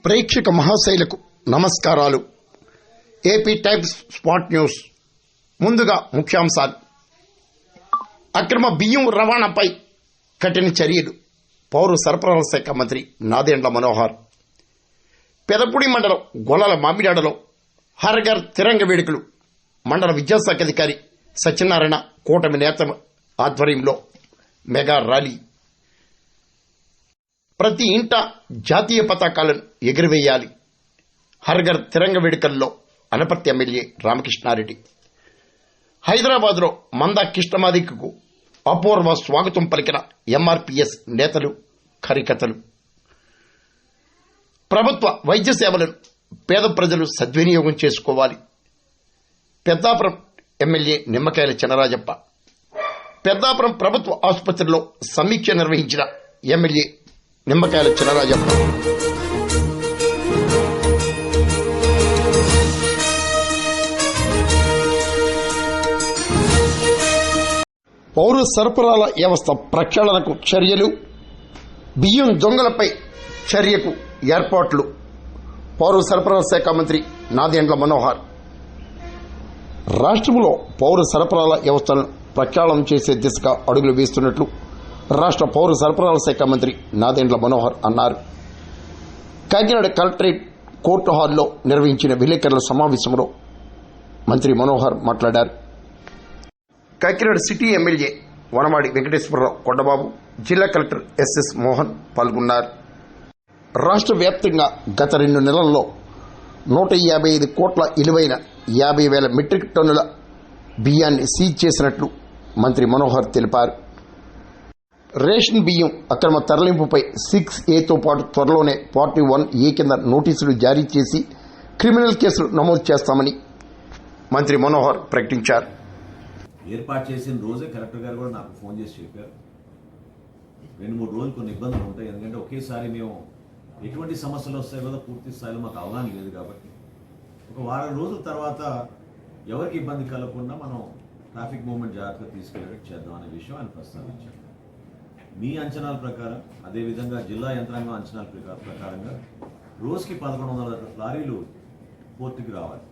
ప్రేక్షక మహాశైలకు నమస్కారాలు. AP times spot news. ముందుగా ముఖ్యాంశాలు. అక్రమ బియ్యం రవాణాపై కఠిన చర్యలు. పౌర సరఫరాల శాఖ మంత్రి నాదెండ్ల మనోహర్. పెదపూడి మండలం గొల్లల మామిడాడలో హర్ఘర్ తిరంగ వేడుకలు. మండల విద్యాశాఖ అధికారి సత్యనారాయణ కూటమి నేత ఆధ్వర్యంలో మెగా ర్యాలీ. ప్రతి ఇంట జాతీయ పతాకాలను ఎగురవేయాలి. హర్ఘర్ తిరంగ వేడుకల్లో అనపర్తి ఎమ్మెల్యే రామకృష్ణారెడ్డి. హైదరాబాద్లో మందా కృష్ణమాదికకు అపూర్వ స్వాగతం పలికిన ఎంఆర్పీఎస్ నేతలు, కార్యకర్తలు. ప్రభుత్వ వైద్య సేవలను పేద ప్రజలు సద్వినియోగం చేసుకోవాలి. పెద్దాపురం ఎమ్మెల్యే నిమ్మకాయల చినరాజప్ప. పెద్దాపురం ప్రభుత్వ ఆసుపత్రిలో సమీక్ష నిర్వహించిన ఎమ్మెల్యే నిమ్మకాయల చినరాజప్ప. పౌర సరఫరాల వ్యవస్థ ప్రక్షాళనకు చర్యలు. బియ్యం దొంగలపై చర్యకు ఏర్పాట్లు. పౌర సరఫరాల శాఖ మంత్రి నాదెండ్ల మనోహర్. రాష్ట్రంలో పౌర సరఫరాల వ్యవస్థను ప్రక్షాళన చేసే దిశగా అడుగులు వేస్తున్నట్లు రాష్ట్ర పౌర సరఫరాల శాఖ మంత్రి నాదెండ్ల మనోహర్ అన్నారు. కాకినాడ కలెక్టరేట్ కోర్టు హాల్లో నిర్వహించిన విలేకరుల సమావేశంలో మంత్రి మనోహర్ మాట్లాడారు. కాకినాడ సిటీ ఎమ్మెల్యే వనమాడి వెంకటేశ్వరరావు కొండబాబు, జిల్లా కలెక్టర్ ఎస్ఎస్ మోహన్ పాల్గొన్నారు. రాష్ట్ర వ్యాప్తంగా గత 2 నెలల్లో 155 కోట్ల విలువైన 50,000 మెట్రిక్ టన్నుల బియ్యాన్ని సీజ్ చేసినట్లు మంత్రి మనోహర్ తెలిపారు. రేషన్ బియ్యం అక్రమ తరలింపుపై 6A పాటు త్వరలోనే పార్టీ 1A కింద నోటీసులు జారీ చేసి క్రిమినల్ కేసులు నమోదు చేస్తామని మంత్రి మనోహర్ ప్రకటించారు. ఏర్పాటు చేసిన రోజే కలెక్టర్ గారు కూడా నాకు ఫోన్ చేసి చెప్పారు, 2-3 రోజులు కొన్ని ఇబ్బందులు ఉంటాయి, ఎందుకంటే ఒకేసారి మేము ఎటువంటి సమస్యలు వస్తాయో కదా పూర్తి స్థాయిలో మాకు అవగాహన లేదు. కాబట్టి ఒక వారం రోజుల తర్వాత ఎవరికి ఇబ్బంది కలగకుండా మనం ట్రాఫిక్ మూవ్మెంట్ జాగ్రత్తగా తీసుకెళ్ళేటట్టు చేద్దాం అనే విషయం ఆయన ప్రస్తావించారు. మీ అంచనాల ప్రకారం, అదేవిధంగా జిల్లా యంత్రాంగం అంచనాల ప్రకారంగా రోజుకి 1100 లారీలు పోర్టుకి రావాలి.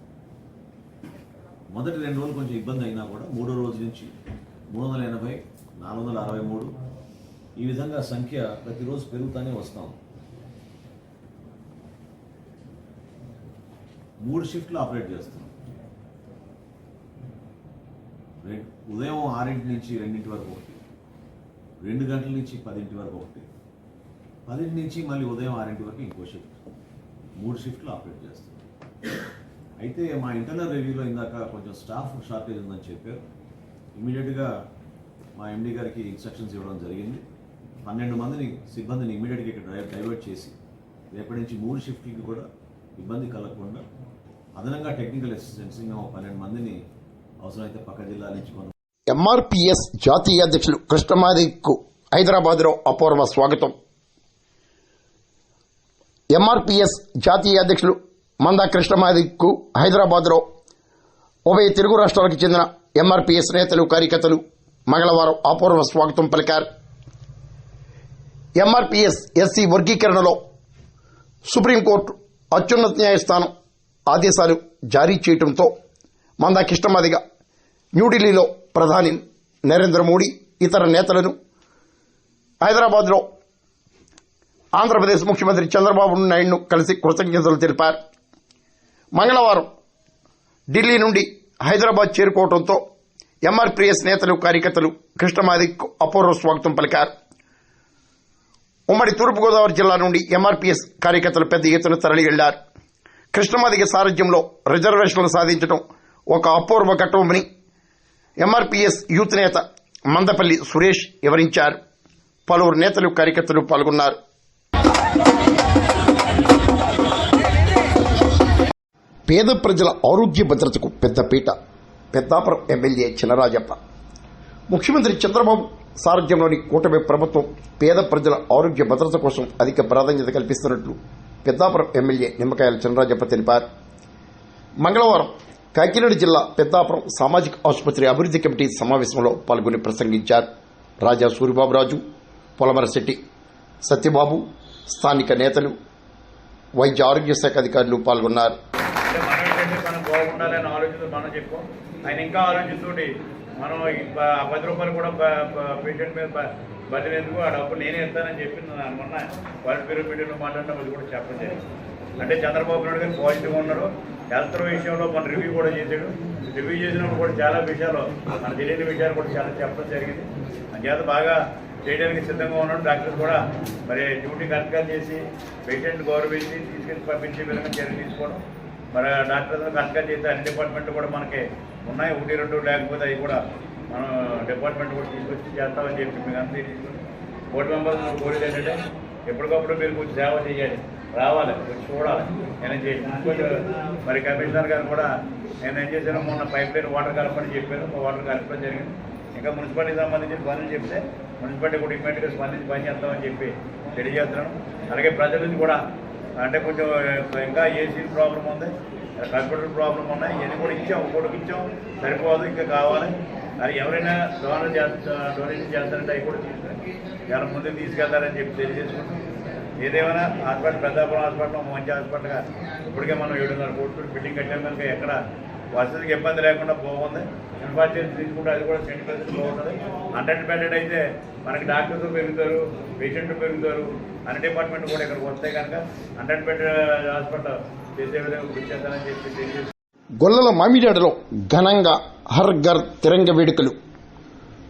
మొదటి 2 రోజులు కొంచెం ఇబ్బంది అయినా కూడా 3వ రోజు నుంచి 380, 463 ఈ విధంగా సంఖ్య ప్రతిరోజు పెరుగుతూనే వస్తాం. 3 షిఫ్ట్లు ఆపరేట్ చేస్తాం. ఉదయం 6 నుంచి 2 వరకు ఒకటి, 2 గంటల నుంచి 10 వరకు ఒకటి, 10 నుంచి మళ్ళీ ఉదయం 6 వరకు ఇంకో షిఫ్ట్. 3 షిఫ్ట్లు ఆపరేట్ చేస్తాం. అయితే మా ఇంటర్నల్ రివ్యూలో ఇందాక కొంచెం స్టాఫ్ షార్టేజ్ ఉందని చెప్పారు. ఇమీడియట్గా మా ఎండీ గారికి ఇన్స్ట్రక్షన్స్ ఇవ్వడం జరిగింది. 12 మందిని సిబ్బందిని ఇమీడియట్గా ఇక్కడ డైవర్ట్ చేసి రేపటి నుంచి 3 షిఫ్ట్లకి కూడా ఇబ్బంది కలగకుండా అదనంగా టెక్నికల్ అసిస్టెంట్స్ 12 మందిని అవసరమైతే పక్క జిల్లాల నుంచి కొంత. ఎంఆర్పీఎస్ జాతీయ అధ్యక్షులు కృష్ణమాదికు హైదరాబాద్లో అపూర్వ స్వాగతం. ఎంఆర్పీఎస్ జాతీయ అధ్యక్షులు మందా కృష్ణమాదికు హైదరాబాద్లో ఉభయ తెలుగు రాష్ట్రాలకు చెందిన ఎంఆర్పీఎస్ నేతలు, కార్యకర్తలు మంగళవారం అపూర్వ స్వాగతం పలికారు. ఎంఆర్పీఎస్ ఎస్సీ వర్గీకరణలో సుప్రీంకోర్టు అత్యున్నత న్యాయస్థానం ఆదేశాలు జారీ చేయడంతో మందా కృష్ణమాదిగ న్యూఢిల్లీలో ప్రధాని నరేంద్ర మోడీ, ఇతర నేతలను హైదరాబాద్లో ఆంధ్రప్రదేశ్ ముఖ్యమంత్రి చంద్రబాబు నాయుడును కలిసి కృతజ్ఞతలు తెలిపారు. మంగళవారం ఢిల్లీ నుండి హైదరాబాద్ చేరుకోవడంతో ఎంఆర్పీఎస్ నేతలు, కార్యకర్తలు కృష్ణమాదికు అపూర్వ స్వాగతం పలికారు. ఉమ్మడి తూర్పుగోదావరి జిల్లా నుండి ఎంఆర్పీఎస్ కార్యకర్తలు పెద్ద ఎత్తున తరలి వెళ్లారు. కృష్ణమాదిగ సారథ్యంలో రిజర్వేషన్లు సాధించడం ఒక అపూర్వ ఘట్టమని ఎంఆర్పీఎస్ యూత్ నేత మందపల్లి సురేష్ వివరించారు. పలువురు నేతలు, కార్యకర్తలు పాల్గొన్నారు. పేద ప్రజల ఆరోగ్య భద్రతకు పెద్దపీట. పెద్దాపురం ఎమ్మెల్యే చినరాజప్ప. ముఖ్యమంత్రి చంద్రబాబు సారథ్యంలోని కూటమి ప్రభుత్వం పేద ప్రజల ఆరోగ్య భద్రత కోసం అధిక ప్రాధాన్యత కల్పిస్తున్నట్లు పెద్దాపురం ఎమ్మెల్యే నిమ్మకాయల చినరాజప్ప తెలిపారు. మంగళవారం కాకినాడ జిల్లా పెద్దాపురం సామాజిక ఆసుపత్రి అభివృద్ది కమిటీ సమావేశంలో పాల్గొని ప్రసంగించారు. రాజా సూరిబాబురాజు, పొలమరశెట్టి సత్యబాబు, స్థానిక నేతలు వైద్య ఆరోగ్య శాఖ అధికారులు పాల్గొన్నారు. అంటే మనం ఏంటంటే మనం బాగుండాలని ఆలోచనతో మనం చెప్పాం. ఆయన ఇంకా ఆలోచనతోటి మనం 10 రూపాయలు కూడా పేషెంట్ మీద బదిలేందుకు ఆ డబ్బులు నేనే ఇస్తానని చెప్పి మొన్న వారి మీడియాలో మాట్లాడడం అది కూడా చెప్పడం జరిగింది. అంటే చంద్రబాబు నాయుడు గారు పాజిటివ్గా ఉన్నారు. హెల్త్ విషయంలో మన రివ్యూ కూడా చేశాడు. రివ్యూ చేసినప్పుడు కూడా చాలా విషయాలు మన తెలియని విషయాలు కూడా చాలా చెప్పడం జరిగింది. అంచేత బాగా చేయడానికి సిద్ధంగా ఉన్నాడు. డాక్టర్స్ కూడా మరి డ్యూటీ కరెక్ట్గా చేసి పేషెంట్ గౌరవించి తీసుకెళ్ళి పంపించే విధంగా చర్య తీసుకోవడం. మరి డాక్టర్స్ కరెక్ట్గా చేస్తే అన్ని డిపార్ట్మెంట్ కూడా మనకి ఉన్నాయి. 1-2 లేకపోతే అవి కూడా మనం డిపార్ట్మెంట్ కూడా తీసుకొచ్చి చేస్తామని చెప్పి మీకు అంతా తీసుకుని బోర్డు మెంబర్స్ కోరేది ఏంటంటే ఎప్పటికప్పుడు మీరు కొంచెం సేవ చేయాలి, రావాలి, కొంచెం చూడాలి. నేను చేసి మరి కమిషనర్ గారు కూడా నేను ఏం చేశాను, మొన్న పైప్ లైన్ వాటర్ కలపని చెప్పాను. వాటర్ కలపడం జరిగింది. ఇంకా మున్సిపాలిటీకి సంబంధించిన పనులు చెప్తే మున్సిపాలిటీ కూడా ఇమ్మీడియట్గా స్పందించి పని చేస్తామని చెప్పి తెలియజేస్తున్నాను. అలాగే ప్రజల నుంచి కూడా అంటే కొంచెం ఇంకా ఏసీ ప్రాబ్లం ఉంది, కంప్యూటర్ ప్రాబ్లం ఉన్నాయి. ఇవన్నీ కూడా ఇచ్చాం, కొడుకు ఇచ్చాం, సరిపోదు, ఇంకా కావాలి. అది ఎవరైనా డొనేషన్ చేస్తారంటే అవి కూడా తీసుకుని చాలా ముందుకు తీసుకెళ్తారని చెప్పి తెలియజేసుకుంటాం. ఏదేమైనా హాస్పిటల్ పెద్దాపురం హాస్పిటల్ మంచి హాస్పిటల్గా ఇప్పటికే మనం 7.5 కోట్లు బిల్డింగ్ కట్టాం కనుక ఎక్కడ వసతికి ఇబ్బంది లేకుండా బాగుంది. ఇన్ఫ్రాస్ట్రక్చర్ తీసుకుంటే అది కూడా 20% బాగుంటుంది. 100 బెడెడ్ అయితే మనకి డాక్టర్స్ పెరుగుతారు, పేషెంట్లు పెరుగుతారు, అన్ని డిపార్ట్మెంట్ కూడా ఇక్కడికి వస్తాయి కనుక 100 బెడెడ్ హాస్పిటల్ చేసే విధంగా కృషి చేస్తానని చెప్పి తెలియజేసి గొల్లల మామిడాడలో ఘనంగా హర్ ఘర్ తిరంగ వేడుకలు.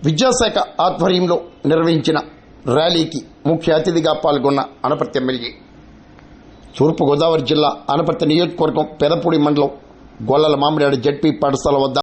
విద్యాశాఖ ఆధ్వర్యంలో నిర్వహించిన ర్యాలీకి ముఖ్య అతిథిగా పాల్గొన్న అనపర్తి ఎమ్మెల్యే. తూర్పుగోదావరి జిల్లా అనపర్తి నియోజకవర్గం పెదపూడి మండలం గొల్లల మామిడాడ జడ్పీ పాఠశాల వద్ద